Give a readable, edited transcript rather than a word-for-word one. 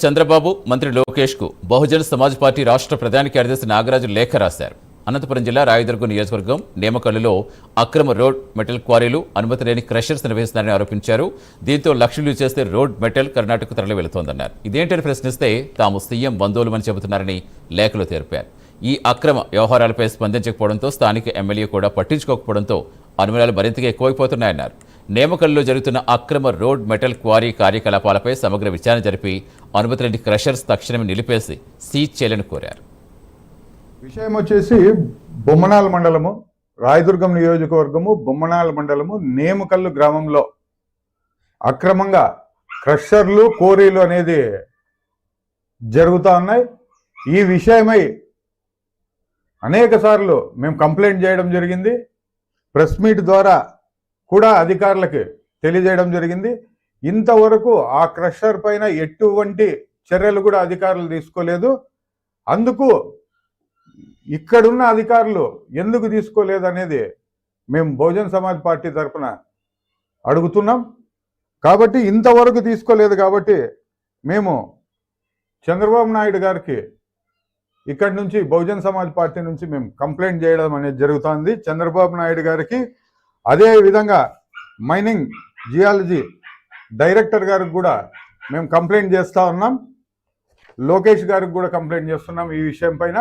చంద్రబాబు మంత్రి లోకేష్ కు బహుజన సమాజ్ పార్టీ రాష్ట్ర ప్రధాన కార్యదర్శి నాగరాజు లేఖ రాశారు. అనంతపురం జిల్లా రాయదుర్గం నియోజకవర్గం నేమకల్లులో అక్రమ రోడ్ మెటల్ క్వారీలు అనుమతి లేని క్రషర్స్ నిర్వహిస్తున్నారని ఆరోపించారు. దీంతో లక్షలు చేస్తే రోడ్ మెటల్ కర్ణాటకకు తరలి వెళుతోందన్నారు. ఇదేంటని ప్రశ్నిస్తే తాము సీఎం బంధువులమని చెబుతున్నారని లేఖలో తెలిపారు. ఈ అక్రమ వ్యవహారాలపై స్పందించకపోవడంతో స్థానిక ఎమ్మెల్యే కూడా పట్టించుకోకపోవడంతో అనుమానాలు మరింతగా ఎక్కువైపోతున్నాయన్నారు. నేమకల్లో జరుగుతున్న అక్రమ రోడ్ మెటల్ క్వారీ కార్యకలాపాలపై సమగ్ర విచారణ జరిపి అనుమతి లేని క్రషర్స్ తక్షణమే నిలిపేసి సీజ్ చేయాలని కోరారు. విషయం వచ్చేసి బొమ్మనాల మండలము, రాయదుర్గం నియోజకవర్గము, బొమ్మనాల మండలము, నేమకల్లు గ్రామంలో అక్రమంగా క్రషర్లు కోరీలు అనేది జరుగుతూ ఉన్నాయి. ఈ విషయమై అనేక సార్లు మేము కంప్లైంట్ చేయడం జరిగింది. ప్రెస్ మీట్ ద్వారా కూడా అధికారులకి తెలియజేయడం జరిగింది. ఇంతవరకు ఆ క్రషర్ పైన ఎటువంటి చర్యలు కూడా అధికారులు తీసుకోలేదు. అందుకు ఇక్కడున్న అధికారులు ఎందుకు తీసుకోలేదు అనేది మేము బహుజన సమాజ్ పార్టీ తరఫున అడుగుతున్నాం. కాబట్టి ఇంతవరకు తీసుకోలేదు కాబట్టి మేము చంద్రబాబు నాయుడు గారికి ఇక్కడి నుంచి బహుజన సమాజ్ పార్టీ నుంచి మేము కంప్లైంట్ చేయడం అనేది జరుగుతుంది చంద్రబాబు నాయుడు గారికి. అదే విధంగా మైనింగ్ జియాలజీ డైరెక్టర్ గారికి కూడా మేము కంప్లైంట్ చేస్తూ ఉన్నాం. లోకేష్ గారికి కూడా కంప్లైంట్ చేస్తున్నాం ఈ విషయం పైన.